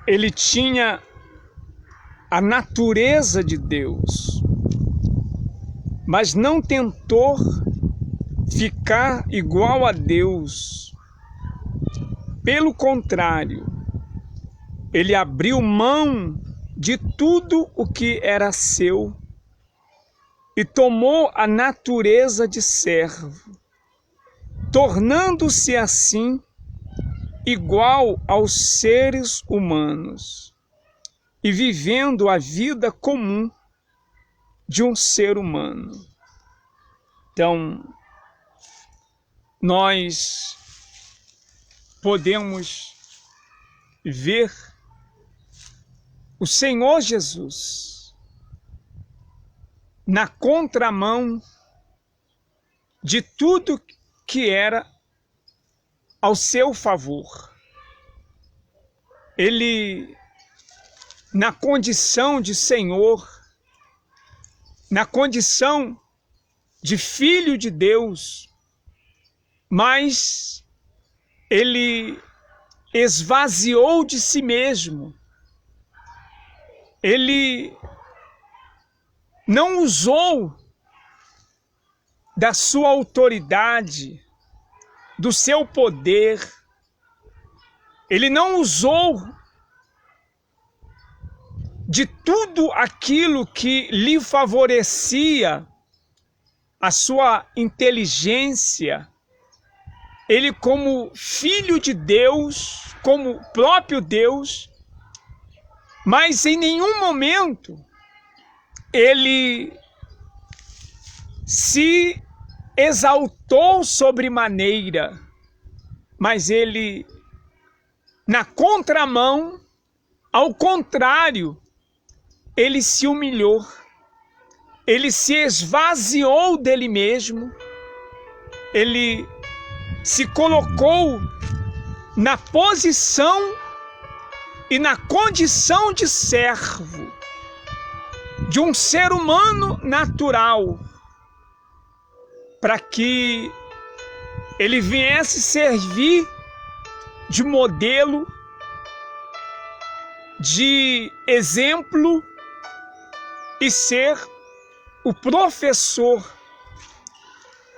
ele tinha a natureza de Deus, mas não tentou ficar igual a Deus. Pelo contrário, ele abriu mão de tudo o que era seu e tomou a natureza de servo, tornando-se assim igual aos seres humanos e vivendo a vida comum de um ser humano. Então, nós podemos ver o Senhor Jesus na contramão de tudo que era ao seu favor. Ele, na condição de Senhor, na condição de Filho de Deus, mas ele esvaziou de si mesmo. Ele não usou da sua autoridade, do seu poder. Ele não usou de tudo aquilo que lhe favorecia a sua inteligência. Ele, como filho de Deus, como próprio Deus, mas em nenhum momento ele se exaltou sobremaneira, mas ele, na contramão, ao contrário, ele se humilhou, ele se esvaziou dele mesmo, ele se colocou na posição e na condição de servo, de um ser humano natural, para que ele viesse servir de modelo, de exemplo e ser o professor,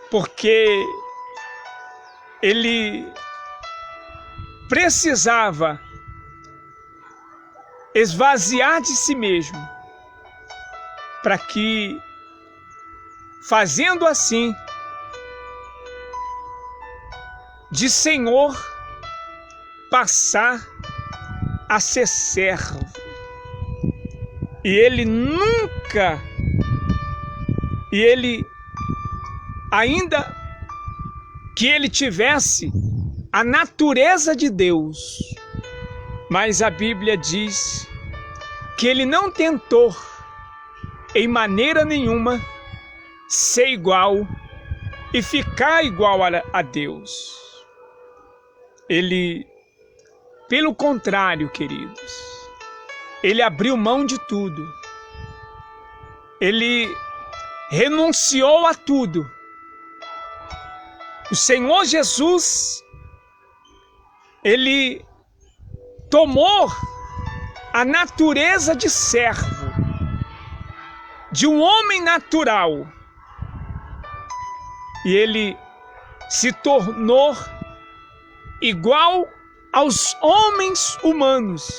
porque ele precisava esvaziar de si mesmo, para que, fazendo assim, de Senhor passar a ser servo. E ele nunca, ainda que ele tivesse a natureza de Deus, mas a Bíblia diz que ele não tentou em maneira nenhuma ser igual e ficar igual a Deus. Ele, pelo contrário, queridos, ele abriu mão de tudo. Ele renunciou a tudo. O Senhor Jesus, ele tomou a natureza de servo, de um homem natural, e ele se tornou igual aos homens humanos.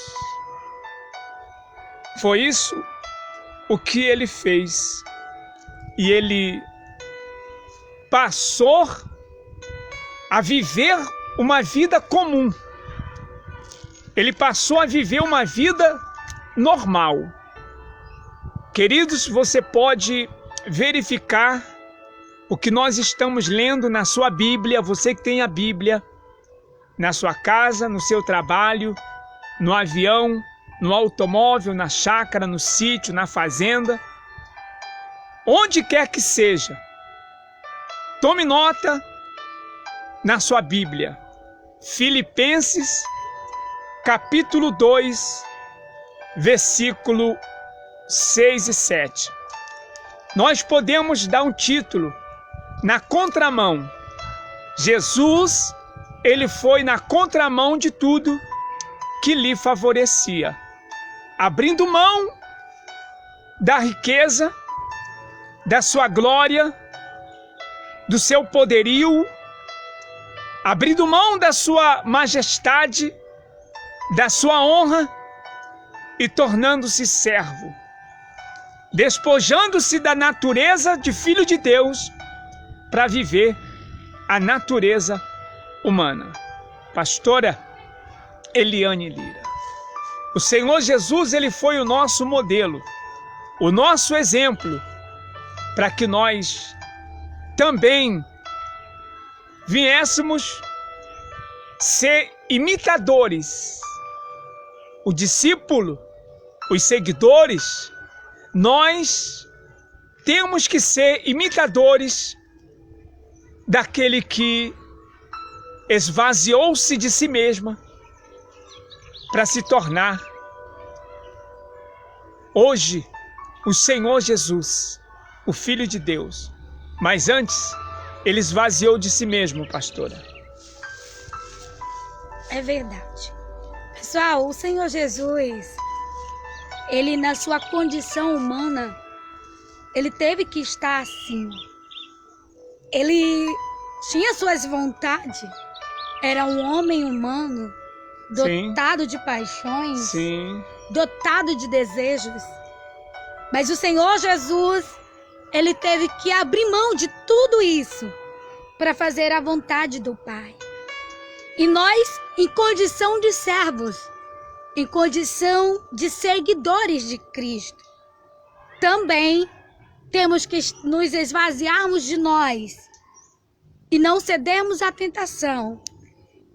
Foi isso o que ele fez. E ele passou a viver uma vida comum. Ele passou a viver uma vida normal. Queridos, você pode verificar o que nós estamos lendo na sua Bíblia, você que tem a Bíblia, na sua casa, no seu trabalho, no avião, no automóvel, na chácara, no sítio, na fazenda, onde quer que seja. Tome nota na sua Bíblia. Filipenses, capítulo 2, versículo 6 e 7. Nós podemos dar um título na contramão. Jesus, ele foi na contramão de tudo que lhe favorecia, abrindo mão da riqueza, da sua glória, do seu poderio, abrindo mão da sua majestade, da sua honra e tornando-se servo, despojando-se da natureza de filho de Deus para viver a natureza humana. Pastora Eliane Lira, o Senhor Jesus, ele foi o nosso modelo, o nosso exemplo, para que nós também viéssemos ser imitadores. O discípulo, os seguidores, nós temos que ser imitadores daquele que esvaziou-se de si mesma para se tornar hoje o Senhor Jesus, o Filho de Deus. Mas antes, ele esvaziou de si mesmo, pastora. É verdade. Pessoal, o Senhor Jesus, ele na sua condição humana, ele teve que estar assim. Ele tinha suas vontades, era um homem humano, dotado de paixões, dotado de desejos. Mas o Senhor Jesus, ele teve que abrir mão de tudo isso para fazer a vontade do Pai. E nós, em condição de servos, em condição de seguidores de Cristo, também temos que nos esvaziarmos de nós e não cedermos à tentação.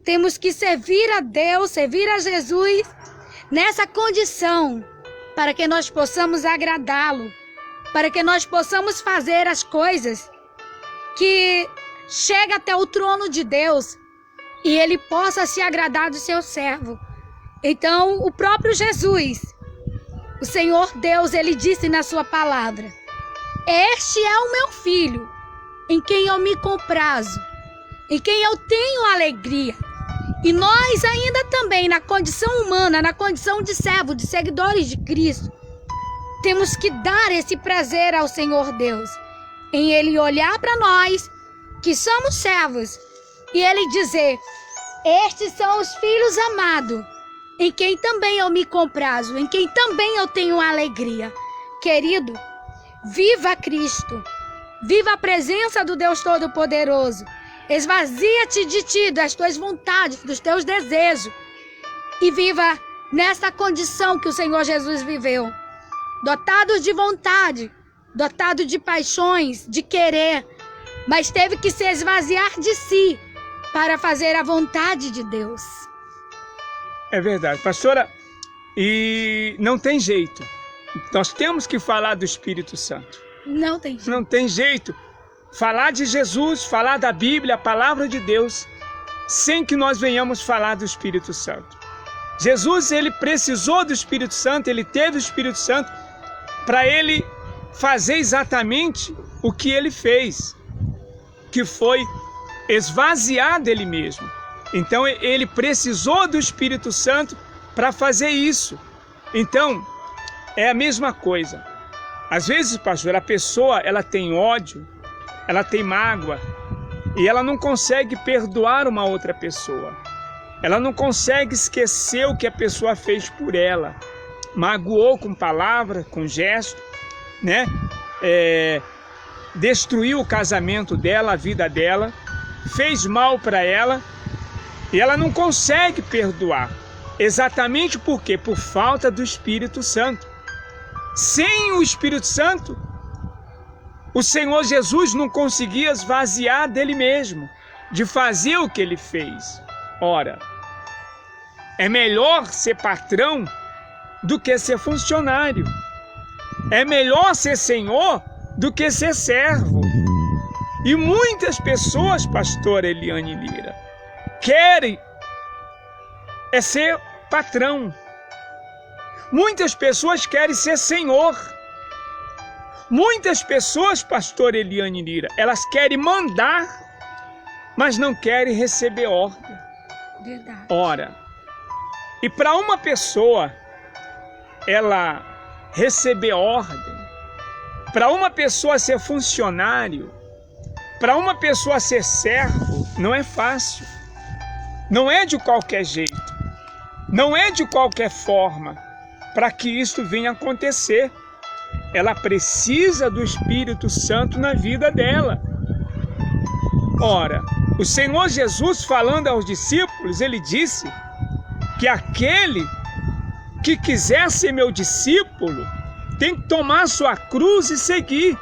Temos que servir a Deus, servir a Jesus nessa condição, para que nós possamos agradá-lo, para que nós possamos fazer as coisas que chegam até o trono de Deus e ele possa se agradar do seu servo. Então, o próprio Jesus, o Senhor Deus, ele disse na sua palavra: este é o meu filho, em quem eu me comprazo, em quem eu tenho alegria. E nós ainda também, na condição humana, na condição de servo, de seguidores de Cristo, temos que dar esse prazer ao Senhor Deus, em ele olhar para nós, que somos servos, e ele dizer: estes são os filhos amados, em quem também eu me comprazo, em quem também eu tenho alegria. Querido, viva Cristo, viva a presença do Deus Todo-Poderoso. Esvazia-te de ti, das tuas vontades, dos teus desejos, e viva nessa condição que o Senhor Jesus viveu, dotado de vontade, dotado de paixões, de querer, mas teve que se esvaziar de si para fazer a vontade de Deus. É verdade, pastora, e não tem jeito. Nós temos que falar do Espírito Santo. Não tem jeito. Não tem jeito. Falar de Jesus, falar da Bíblia, a palavra de Deus, sem que nós venhamos falar do Espírito Santo. Jesus, ele precisou do Espírito Santo, ele teve o Espírito Santo para ele fazer exatamente o que ele fez, que foi esvaziar dele mesmo. Então, ele precisou do Espírito Santo para fazer isso. Então, é a mesma coisa. Às vezes, pastor, a pessoa, ela tem ódio, ela tem mágoa e ela não consegue perdoar uma outra pessoa. Ela não consegue esquecer o que a pessoa fez por ela. Magoou com palavra, com gesto, né? Destruiu o casamento dela, a vida dela, fez mal para ela e ela não consegue perdoar. Exatamente por quê? Por falta do Espírito Santo. Sem o Espírito Santo, o Senhor Jesus não conseguia esvaziar dele mesmo, de fazer o que ele fez. Ora, é melhor ser patrão do que ser funcionário. É melhor ser senhor do que ser servo. E muitas pessoas, pastora Eliane Lira, querem ser patrão. Muitas pessoas querem ser senhor. Muitas pessoas, pastor Eliane Lira, elas querem mandar, mas não querem receber ordem. Verdade. Ora, E para uma pessoa, ela receber ordem, para uma pessoa ser funcionário, para uma pessoa ser servo, não é fácil. Não é de qualquer jeito. Não é de qualquer forma. Para que isso venha acontecer, ela precisa do Espírito Santo na vida dela. Ora, o Senhor Jesus, falando aos discípulos, ele disse que aquele que quiser ser meu discípulo tem que tomar sua cruz e seguir,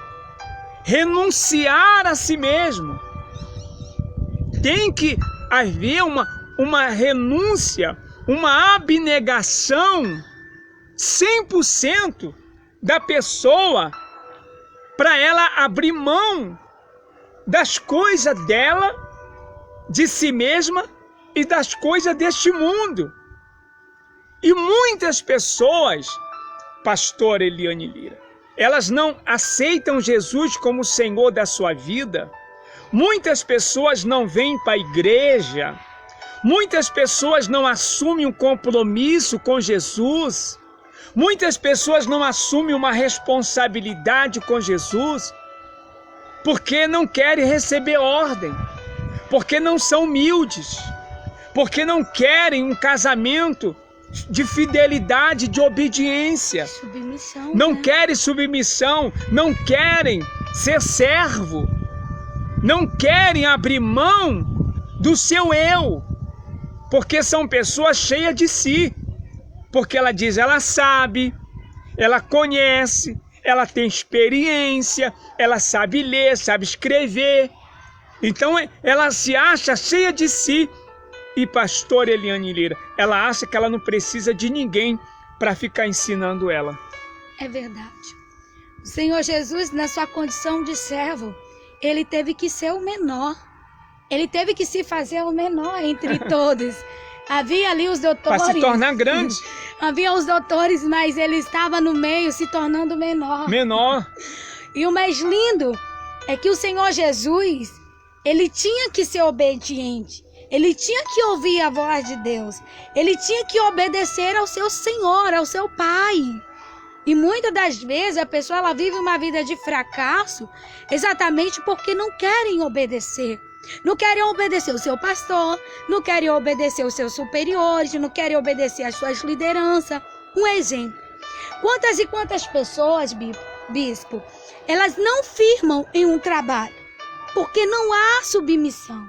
renunciar a si mesmo. Tem que haver uma renúncia, uma abnegação 100% da pessoa para ela abrir mão das coisas dela, de si mesma e das coisas deste mundo. E muitas pessoas, pastor Eliane Lira, elas não aceitam Jesus como Senhor da sua vida. Muitas pessoas não vêm para a igreja. Muitas pessoas não assumem um compromisso com Jesus. Muitas pessoas não assumem uma responsabilidade com Jesus porque não querem receber ordem, porque não são humildes, porque não querem um casamento de fidelidade, de obediência. Submissão, não né? querem submissão, não querem ser servo, não querem abrir mão do seu eu, porque são pessoas cheias de si, porque ela diz, ela sabe, ela conhece, ela tem experiência, ela sabe ler, sabe escrever, então ela se acha cheia de si. E pastor Eliane Lira, ela acha que ela não precisa de ninguém para ficar ensinando ela. É verdade. O Senhor Jesus, na sua condição de servo, ele teve que ser o menor. Ele teve que se fazer o menor entre todos. Havia ali os doutores. Para se tornar grande. Havia os doutores, mas ele estava no meio, se tornando menor. Menor. E o mais lindo é que o Senhor Jesus, ele tinha que ser obediente. Ele tinha que ouvir a voz de Deus. Ele tinha que obedecer ao seu Senhor, ao seu Pai. E muitas das vezes a pessoa ela vive uma vida de fracasso exatamente porque não querem obedecer. Não querem obedecer o seu pastor, não querem obedecer os seus superiores, não querem obedecer às suas lideranças. Um exemplo. Quantas e quantas pessoas, bispo, elas não firmam em um trabalho porque não há submissão.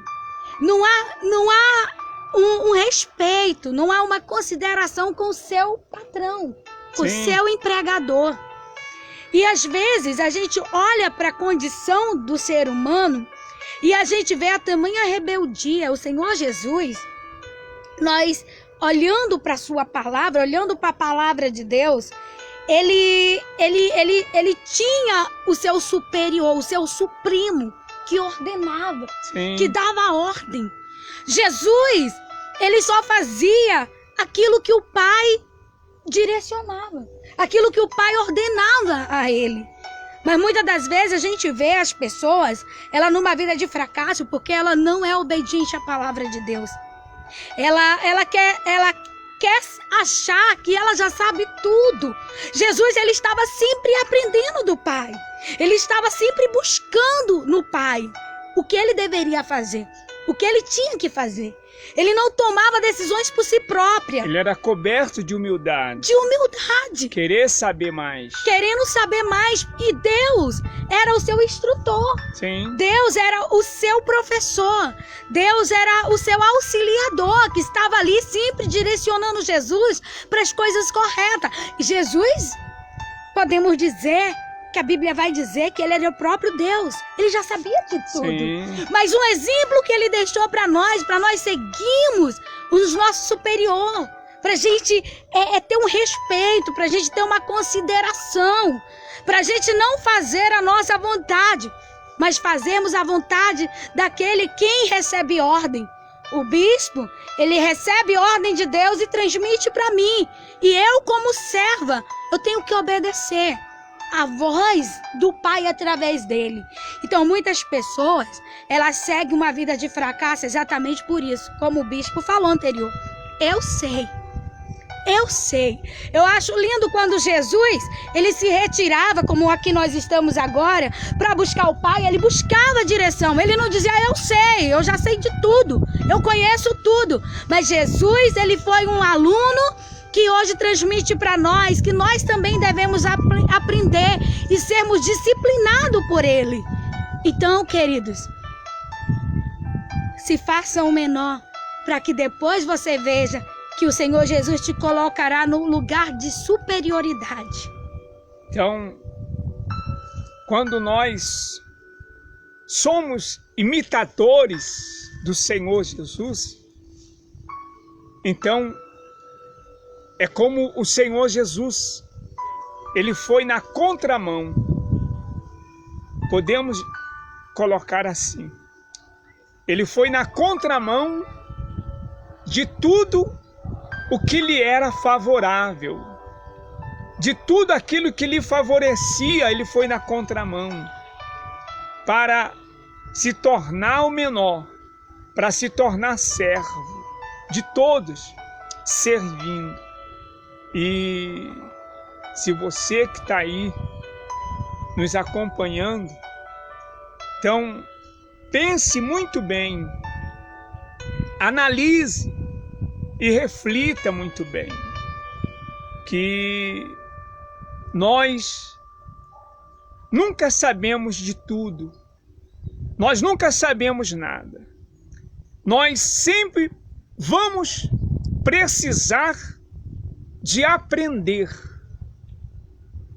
Não há um respeito, não há uma consideração com o seu patrão, o seu empregador. E às vezes a gente olha para a condição do ser humano e a gente vê a tamanha rebeldia. O Senhor Jesus, nós olhando para a sua palavra, olhando para a palavra de Deus, ele tinha o seu superior, o seu supremo, que ordenava, que dava ordem. Jesus, ele só fazia aquilo que o Pai direcionava, aquilo que o Pai ordenava a ele. Mas muitas das vezes a gente vê as pessoas, ela numa vida de fracasso, porque ela não é obediente à palavra de Deus. Ela quer achar que ela já sabe tudo. Jesus, ele estava sempre aprendendo do Pai. Ele estava sempre buscando no Pai o que ele deveria fazer, o que ele tinha que fazer. Ele não tomava decisões por si própria. Ele era coberto de humildade. De humildade. Querer saber mais. Querendo saber mais. E Deus era o seu instrutor. Sim. Deus era o seu professor. Deus era o seu auxiliador, que estava ali sempre direcionando Jesus para as coisas corretas. E Jesus, podemos dizer que a Bíblia vai dizer que ele era o próprio Deus. Ele já sabia de tudo. Sim. Mas um exemplo que ele deixou para nós seguirmos os nossos superiores, para a gente ter um respeito, para a gente ter uma consideração, para a gente não fazer a nossa vontade, mas fazermos a vontade daquele quem recebe ordem. O bispo, ele recebe ordem de Deus e transmite para mim. E eu, como serva, eu tenho que obedecer a voz do Pai através dele. Então, muitas pessoas, elas seguem uma vida de fracasso exatamente por isso, como o bispo falou anterior. Eu sei, eu sei. Eu acho lindo quando Jesus, ele se retirava, como aqui nós estamos agora, para buscar o Pai. Ele buscava a direção. Ele não dizia, eu sei, eu já sei de tudo, eu conheço tudo. Mas Jesus, ele foi um aluno que hoje transmite para nós que nós também devemos aprender e sermos disciplinados por ele. Então, queridos, se façam o menor, para que depois você veja que o Senhor Jesus te colocará no lugar de superioridade. Então, quando nós somos imitadores do Senhor Jesus, então é como o Senhor Jesus, ele foi na contramão. Podemos colocar assim. Ele foi na contramão de tudo o que lhe era favorável. De tudo aquilo que lhe favorecia, ele foi na contramão. Para se tornar o menor, para se tornar servo de todos, servindo. E se você que está aí nos acompanhando, então pense muito bem, analise e reflita muito bem, que nós nunca sabemos de tudo, nós nunca sabemos nada, nós sempre vamos precisar de aprender,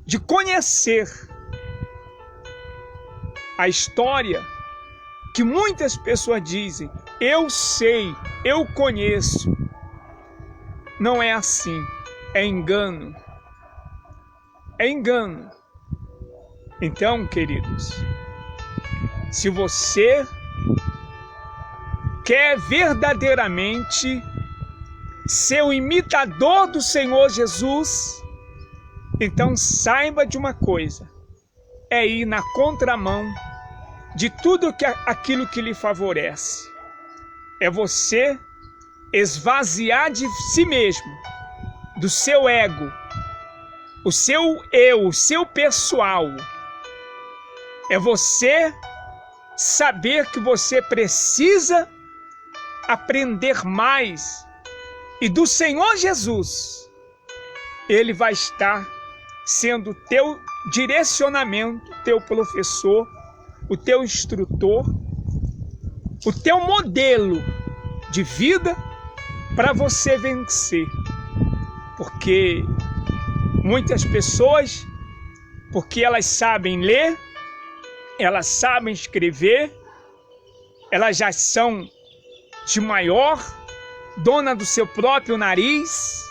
de conhecer. A história que muitas pessoas dizem, eu sei, eu conheço, não é assim, é engano. É engano. Então, queridos, se você quer verdadeiramente ser o imitador do Senhor Jesus, então saiba de uma coisa, é ir na contramão de tudo aquilo que lhe favorece. É você esvaziar de si mesmo, do seu ego, o seu eu, o seu pessoal. É você saber que você precisa aprender mais. E do Senhor Jesus, Ele vai estar sendo teu direcionamento, teu professor, o teu instrutor, o teu modelo de vida para você vencer. Porque muitas pessoas, porque elas sabem ler, elas sabem escrever, elas já são de maior, dona do seu próprio nariz,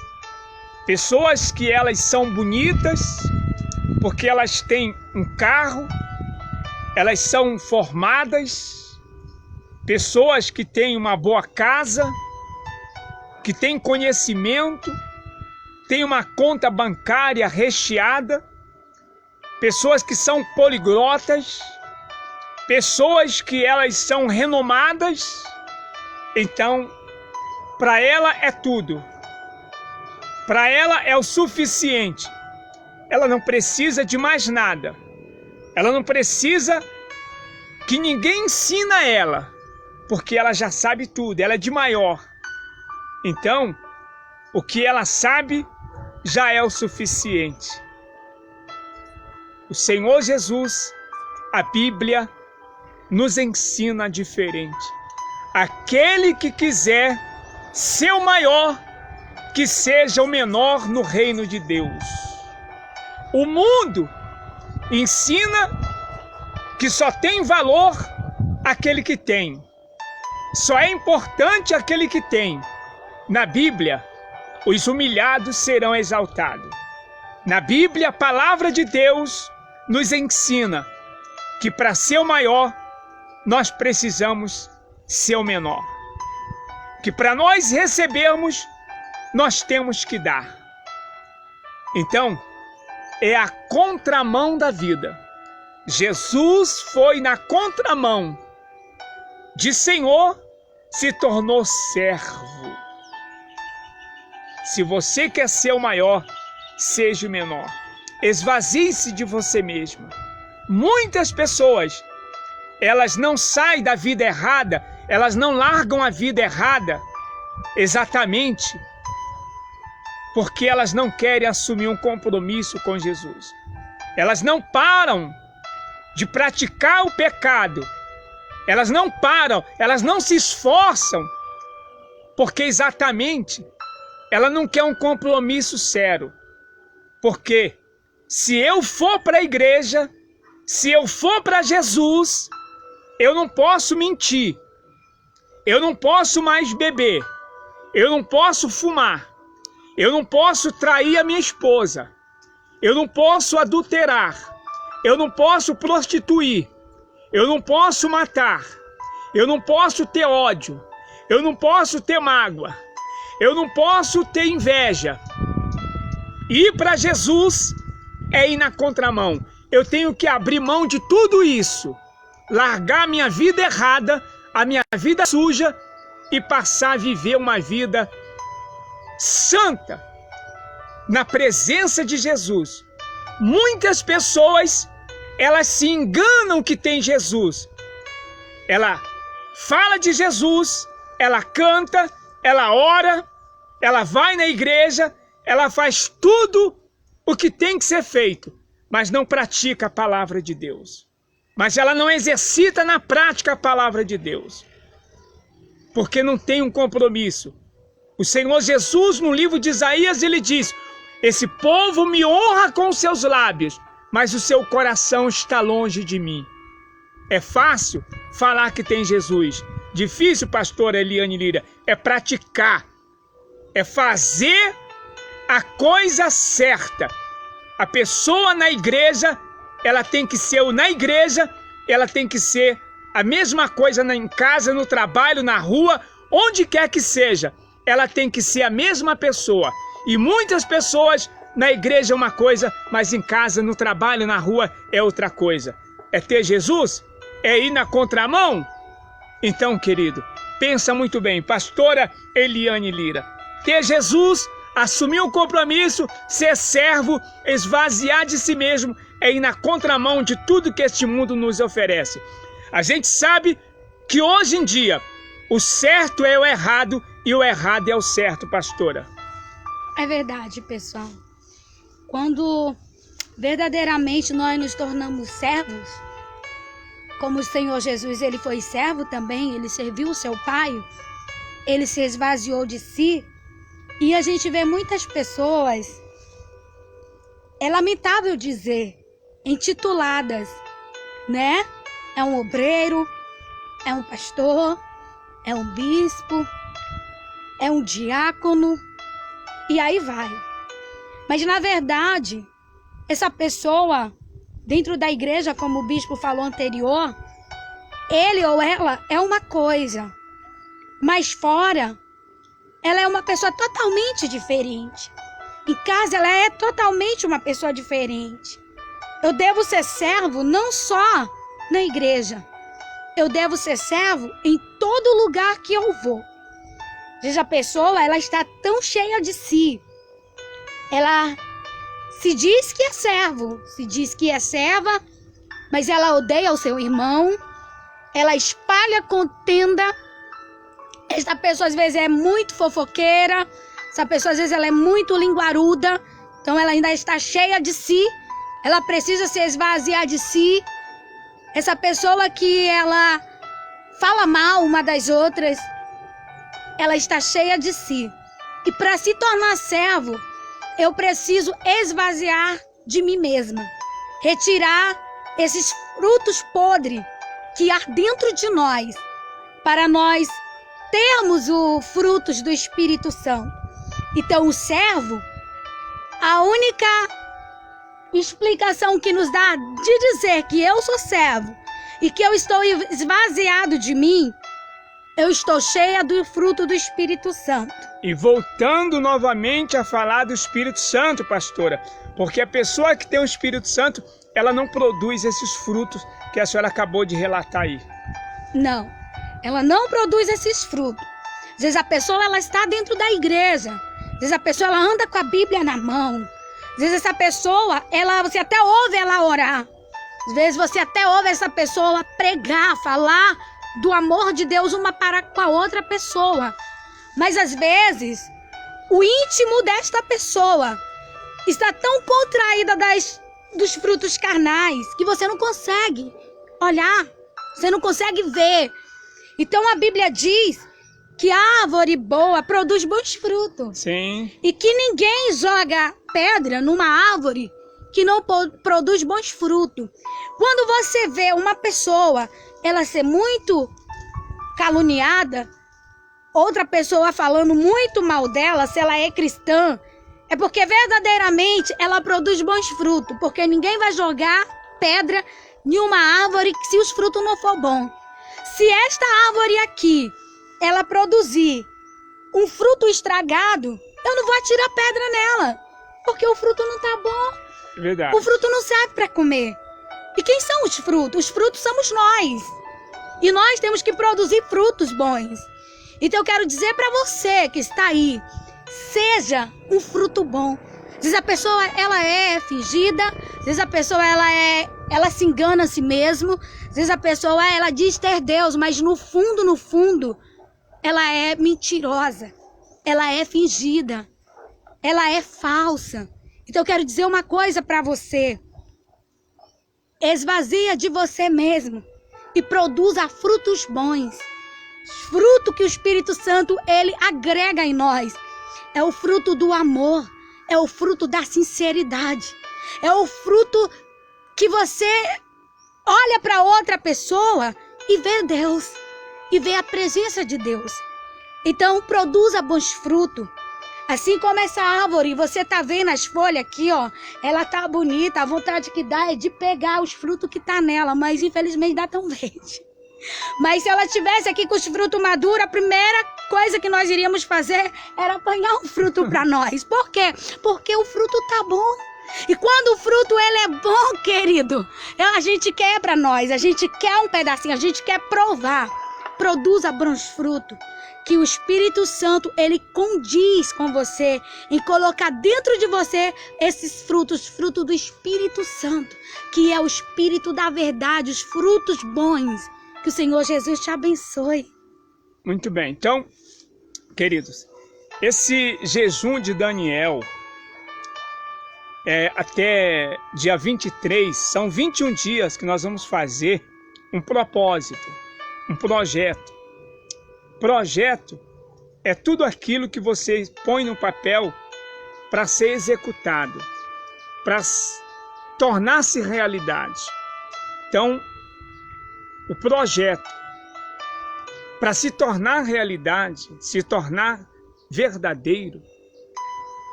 pessoas que elas são bonitas, porque elas têm um carro, elas são formadas, pessoas que têm uma boa casa, que têm conhecimento, têm uma conta bancária recheada, pessoas que são poliglotas, pessoas que elas são renomadas. Então, para ela é tudo. Para ela é o suficiente. Ela não precisa de mais nada. Ela não precisa que ninguém ensina ela, porque ela já sabe tudo, ela é de maior. Então, o que ela sabe já é o suficiente. O Senhor Jesus, a Bíblia, nos ensina diferente. Aquele que quiser ser o maior, que seja o menor no reino de Deus. O mundo ensina que só tem valor aquele que tem. Só é importante aquele que tem. Na Bíblia, os humilhados serão exaltados. Na Bíblia, a palavra de Deus nos ensina que para ser o maior, nós precisamos ser o menor. Que para nós recebermos, nós temos que dar. Então, é a contramão da vida. Jesus foi na contramão. De Senhor, se tornou servo. Se você quer ser o maior, seja o menor. Esvazie-se de você mesmo. Muitas pessoas, elas não saem da vida errada, elas não largam a vida errada exatamente porque elas não querem assumir um compromisso com Jesus. Elas não param de praticar o pecado. Elas não param, elas não se esforçam, porque exatamente ela não quer um compromisso sério. Porque se eu for para a igreja, se eu for para Jesus, eu não posso mentir, eu não posso mais beber, eu não posso fumar, eu não posso trair a minha esposa, eu não posso adulterar, eu não posso prostituir, eu não posso matar, eu não posso ter ódio, eu não posso ter mágoa, eu não posso ter inveja. Ir para Jesus é ir na contramão. Eu tenho que abrir mão de tudo isso, largar a minha vida errada, a minha vida suja e passar a viver uma vida santa na presença de Jesus. Muitas pessoas, elas se enganam que tem Jesus. Ela fala de Jesus, ela canta, ela ora, ela vai na igreja, ela faz tudo o que tem que ser feito, mas não pratica a palavra de Deus. Mas ela não exercita na prática a palavra de Deus, porque não tem um compromisso. O Senhor Jesus, no livro de Isaías, ele diz: esse povo me honra com seus lábios, mas o seu coração está longe de mim. É fácil falar que tem Jesus. Difícil, pastora Eliane Lira, é praticar, é fazer a coisa certa. A pessoa na igreja, ela tem que ser na igreja, ela tem que ser a mesma coisa em casa, no trabalho, na rua, onde quer que seja. Ela tem que ser a mesma pessoa. E muitas pessoas na igreja é uma coisa, mas em casa, no trabalho, na rua é outra coisa. É ter Jesus? É ir na contramão? Então, querido, pensa muito bem, pastora Eliane Lira. Ter Jesus, assumir um compromisso, ser servo, esvaziar de si mesmo, é ir na contramão de tudo que este mundo nos oferece. A gente sabe que hoje em dia o certo é o errado e o errado é o certo, pastora. É verdade, pessoal. Quando verdadeiramente nós nos tornamos servos, como o Senhor Jesus, ele foi servo também, ele serviu o seu Pai, ele se esvaziou de si. E a gente vê muitas pessoas, é lamentável dizer, intituladas, né? É um obreiro, é um pastor, é um bispo, é um diácono, e aí vai. Mas na verdade, essa pessoa, dentro da igreja, como o bispo falou anterior, ele ou ela é uma coisa, mas fora, ela é uma pessoa totalmente diferente. Em casa, ela é totalmente uma pessoa diferente. Eu devo ser servo não só na igreja. Eu devo ser servo em todo lugar que eu vou. Às vezes a pessoa, ela está tão cheia de si. Ela se diz que é servo, se diz que é serva, mas ela odeia o seu irmão. Ela espalha contenda. Essa pessoa às vezes é muito fofoqueira, essa pessoa às vezes ela é muito linguaruda, então ela ainda está cheia de si, ela precisa se esvaziar de si. Essa pessoa que ela fala mal uma das outras, ela está cheia de si. E para se tornar servo, eu preciso esvaziar de mim mesma, retirar esses frutos podres que há dentro de nós, para nós termos os frutos do Espírito Santo. Então o servo, a única explicação que nos dá de dizer que eu sou servo e que eu estou esvaziado de mim, eu estou cheia do fruto do Espírito Santo. E voltando novamente a falar do Espírito Santo, pastora, porque a pessoa que tem o Espírito Santo, ela não produz esses frutos que a senhora acabou de relatar aí. Não. Ela não produz esses frutos. Às vezes a pessoa ela está dentro da igreja Às vezes a pessoa ela anda com a Bíblia na mão. Às vezes essa pessoa, você até ouve ela orar. Às vezes você até ouve essa pessoa pregar, falar do amor de Deus uma para com a outra pessoa. Mas às vezes, o íntimo desta pessoa está tão contraída dos frutos carnais que você não consegue olhar, você não consegue ver. Então a Bíblia diz que a árvore boa produz bons frutos. Sim. E que ninguém joga pedra numa árvore que não produz bons frutos. Quando você vê uma pessoa, ela ser muito caluniada, outra pessoa falando muito mal dela, se ela é cristã, é porque verdadeiramente ela produz bons frutos. Porque ninguém vai jogar pedra em uma árvore se os frutos não for bons. Se esta árvore aqui, ela produzir um fruto estragado, eu não vou atirar pedra nela, porque o fruto não tá bom. Verdade. O fruto não serve para comer. E quem são os frutos? Os frutos somos nós. E nós temos que produzir frutos bons. Então eu quero dizer para você que está aí, seja um fruto bom. Às vezes a pessoa ela é fingida, às vezes a pessoa ela se engana a si mesmo, às vezes a pessoa ela diz ter Deus, mas no fundo, ela é mentirosa, ela é fingida, ela é falsa. Então eu quero dizer uma coisa para você. Esvazia de você mesmo e produza frutos bons. Fruto que o Espírito Santo ele agrega em nós. É o fruto do amor, é o fruto da sinceridade. É o fruto que você olha para outra pessoa e vê Deus, e vê a presença de Deus. Então produza bons frutos. Assim como essa árvore, você tá vendo as folhas aqui, ó, ela tá bonita, a vontade que dá é de pegar os frutos que tá nela, mas infelizmente dá tão verde. Mas se ela tivesse aqui com os frutos maduros, a primeira coisa que nós iríamos fazer era apanhar um fruto para nós. Por quê? Porque o fruto tá bom. E quando o fruto ele é bom, querido, a gente quer para nós, a gente quer um pedacinho, a gente quer provar. Produza bons frutos. Que o Espírito Santo, ele condiz com você em colocar dentro de você esses frutos, fruto do Espírito Santo, que é o Espírito da verdade, os frutos bons. Que o Senhor Jesus te abençoe. Muito bem. Então, queridos, esse jejum de Daniel, até dia 23, são 21 dias que nós vamos fazer um propósito, um projeto. Projeto é tudo aquilo que você põe no papel para ser executado, para tornar-se realidade. Então, o projeto, para se tornar realidade, se tornar verdadeiro,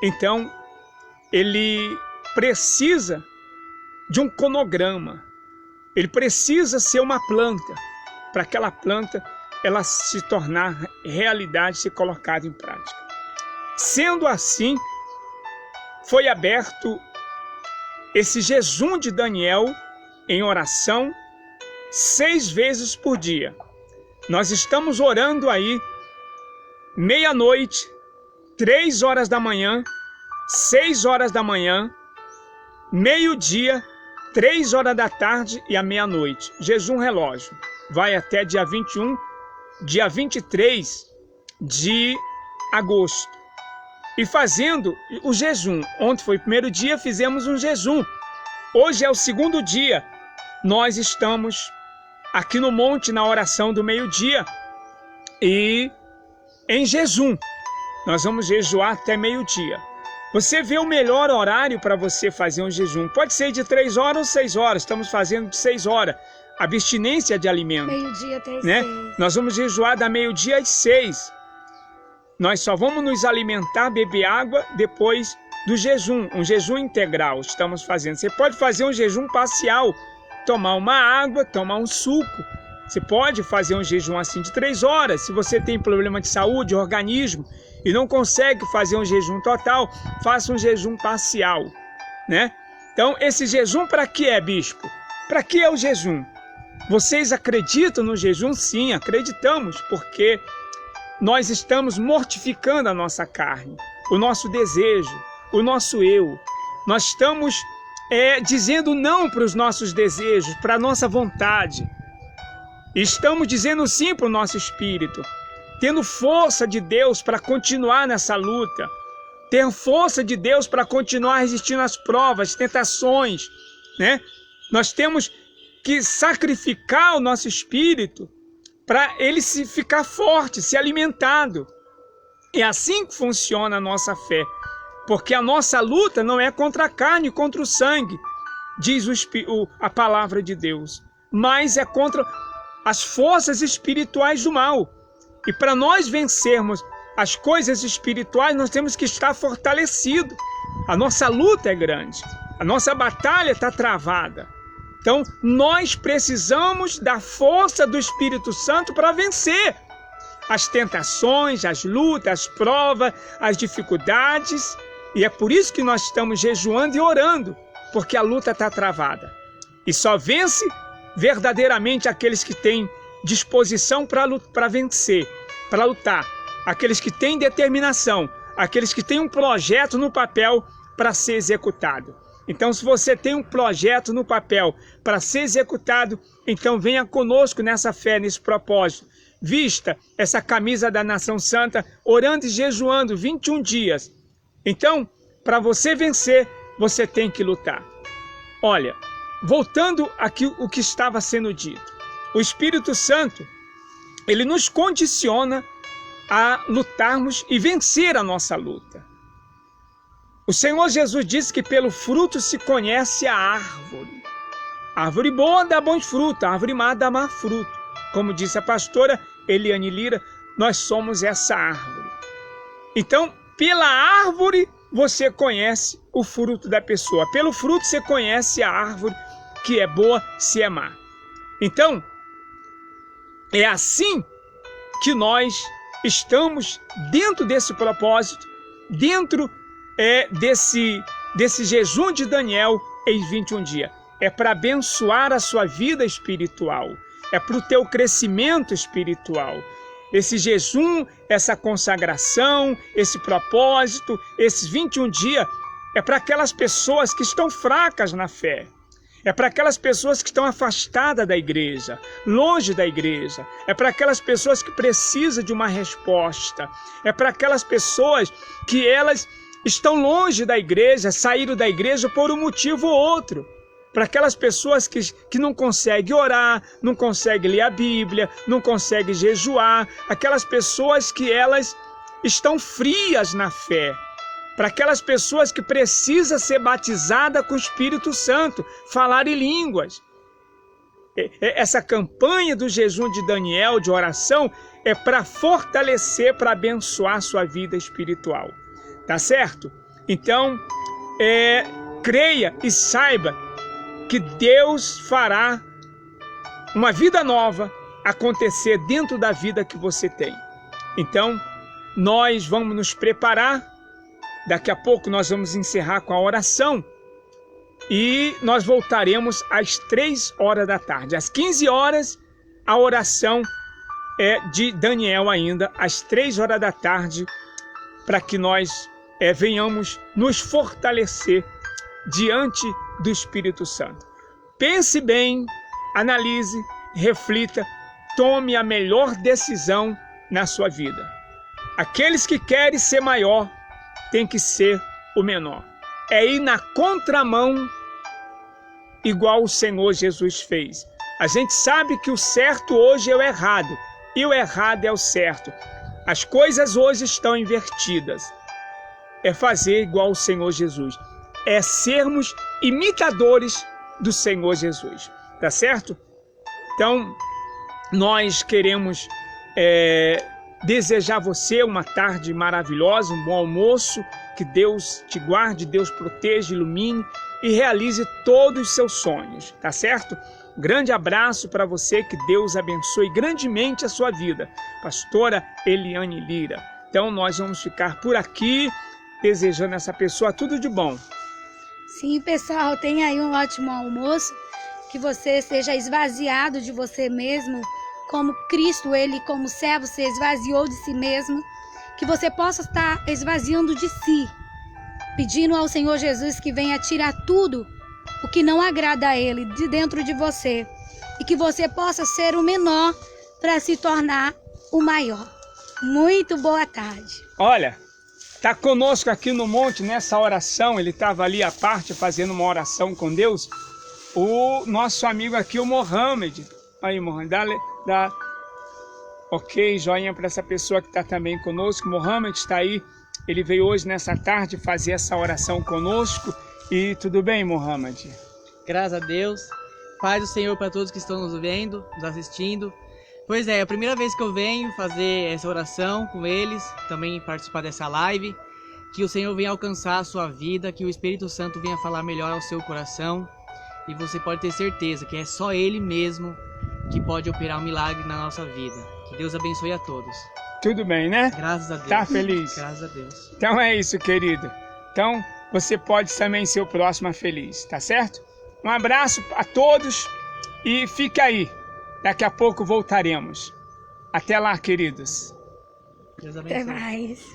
então ele precisa de um cronograma, ele precisa ser uma planta, para aquela planta ela se tornar realidade, se colocada em prática. Sendo assim, foi aberto esse jejum de Daniel em oração 6 vezes por dia. Nós estamos orando aí meia-noite, 3 horas da manhã, 6 horas da manhã, meio-dia, 3 horas da tarde e à meia-noite. Jejum relógio. Vai até dia 21, dia 23 de agosto. E fazendo o jejum. Ontem foi o primeiro dia, fizemos um jejum. Hoje é o segundo dia. Nós estamos aqui no monte na oração do meio-dia e em jejum. Nós vamos jejuar até meio-dia. Você vê o melhor horário para você fazer um jejum. Pode ser de 3 horas ou 6 horas. Estamos fazendo de 6 horas. Abstinência de alimento. Meio-dia até 6. Né? Nós vamos jejuar da meio-dia às 6. Nós só vamos nos alimentar, beber água depois do jejum. Um jejum integral estamos fazendo. Você pode fazer um jejum parcial. Tomar uma água, tomar um suco. Você pode fazer um jejum assim de 3 horas. Se você tem problema de saúde, organismo, e não consegue fazer um jejum total, faça um jejum parcial, né? Então, esse jejum para que é, bispo? Para que é o jejum? Vocês acreditam no jejum? Sim, acreditamos, porque nós estamos mortificando a nossa carne. o nosso desejo, o nosso eu. Nós estamos dizendo não para os nossos desejos, para a nossa vontade. Estamos dizendo sim para o nosso espírito, tendo força de Deus para continuar nessa luta, ter força de Deus para continuar resistindo às provas, tentações, né? Nós temos que sacrificar o nosso espírito para ele se ficar forte, se alimentado. É assim que funciona a nossa fé, porque a nossa luta não é contra a carne e contra o sangue, diz a palavra de Deus, mas é contra as forças espirituais do mal. E para nós vencermos as coisas espirituais, nós temos que estar fortalecidos. A nossa luta é grande, a nossa batalha está travada. Então, nós precisamos da força do Espírito Santo para vencer as tentações, as lutas, as provas, as dificuldades. E é por isso que nós estamos jejuando e orando, porque a luta está travada. E só vence verdadeiramente aqueles que têm disposição para vencer, para lutar. Aqueles que têm determinação, aqueles que têm um projeto no papel para ser executado. Então, se você tem um projeto no papel para ser executado, então venha conosco nessa fé, nesse propósito. Vista essa camisa da Nação Santa, orando e jejuando 21 dias. Então, para você vencer, você tem que lutar. Olha, voltando aqui o que estava sendo dito. O Espírito Santo, ele nos condiciona a lutarmos e vencer a nossa luta. O Senhor Jesus disse que pelo fruto se conhece a árvore. A árvore boa dá bons frutos, a árvore má dá má fruto. Como disse a pastora Eliane Lira, nós somos essa árvore. Então, pela árvore você conhece o fruto da pessoa. Pelo fruto você conhece a árvore, que é boa, se é má. Então, é assim que nós estamos dentro desse propósito, dentro desse jejum de Daniel em 21 dias. É para abençoar a sua vida espiritual, é para o teu crescimento espiritual. Esse jejum, essa consagração, esse propósito, esses 21 dias, é para aquelas pessoas que estão fracas na fé. É para aquelas pessoas que estão afastadas da igreja, longe da igreja. É para aquelas pessoas que precisam de uma resposta. É para aquelas pessoas que elas estão longe da igreja, saíram da igreja por um motivo ou outro. Para aquelas pessoas que não conseguem orar, não conseguem ler a Bíblia, não conseguem jejuar. Aquelas pessoas que elas estão frias na fé. Para aquelas pessoas que precisam ser batizadas com o Espírito Santo, falar em línguas. Essa campanha do jejum de Daniel, de oração, é para fortalecer, para abençoar a sua vida espiritual. Tá certo? Então, creia e saiba que Deus fará uma vida nova acontecer dentro da vida que você tem. Então, nós vamos nos preparar. Daqui a pouco nós vamos encerrar com a oração e nós voltaremos às 3 horas da tarde. Às 15 horas, a oração é de Daniel ainda, às 3 horas da tarde, para que nós venhamos nos fortalecer diante do Espírito Santo. Pense bem, analise, reflita, tome a melhor decisão na sua vida. Aqueles que querem ser maior, tem que ser o menor. É ir na contramão, igual o Senhor Jesus fez. A gente sabe que o certo hoje é o errado, e o errado é o certo. As coisas hoje estão invertidas. É fazer igual o Senhor Jesus. É sermos imitadores do Senhor Jesus. Tá certo? Então, nós queremos desejar a você uma tarde maravilhosa, um bom almoço, que Deus te guarde, Deus proteja, ilumine e realize todos os seus sonhos, tá certo? Grande abraço para você, que Deus abençoe grandemente a sua vida. Pastora Eliane Lira. Então nós vamos ficar por aqui, desejando a essa pessoa tudo de bom. Sim, pessoal, tenha aí um ótimo almoço, que você seja esvaziado de você mesmo, como Cristo, ele como servo se esvaziou de si mesmo, que você possa estar esvaziando de si, pedindo ao Senhor Jesus que venha tirar tudo o que não agrada a Ele de dentro de você e que você possa ser o menor para se tornar o maior. Muito boa tarde. Olha, está conosco aqui no monte nessa oração, ele estava ali à parte fazendo uma oração com Deus, o nosso amigo aqui, o Mohamed. Aí, Mohamed, dá ok, joinha para essa pessoa que está também conosco. Mohamed está aí, ele veio hoje nessa tarde fazer essa oração conosco. E tudo bem, Mohamed? Graças a Deus. Paz do Senhor para todos que estão nos vendo, nos assistindo. Pois é a primeira vez que eu venho fazer essa oração com eles, também participar dessa live. Que o Senhor venha alcançar a sua vida, que o Espírito Santo venha falar melhor ao seu coração. E você pode ter certeza que é só Ele mesmo que pode operar um milagre na nossa vida. Que Deus abençoe a todos. Tudo bem, né? Graças a Deus. Tá feliz? Graças a Deus. Então é isso, querido. Então você pode também ser o próximo a feliz, tá certo? Um abraço a todos e fica aí. Daqui a pouco voltaremos. Até lá, queridos. Deus abençoe. Até mais.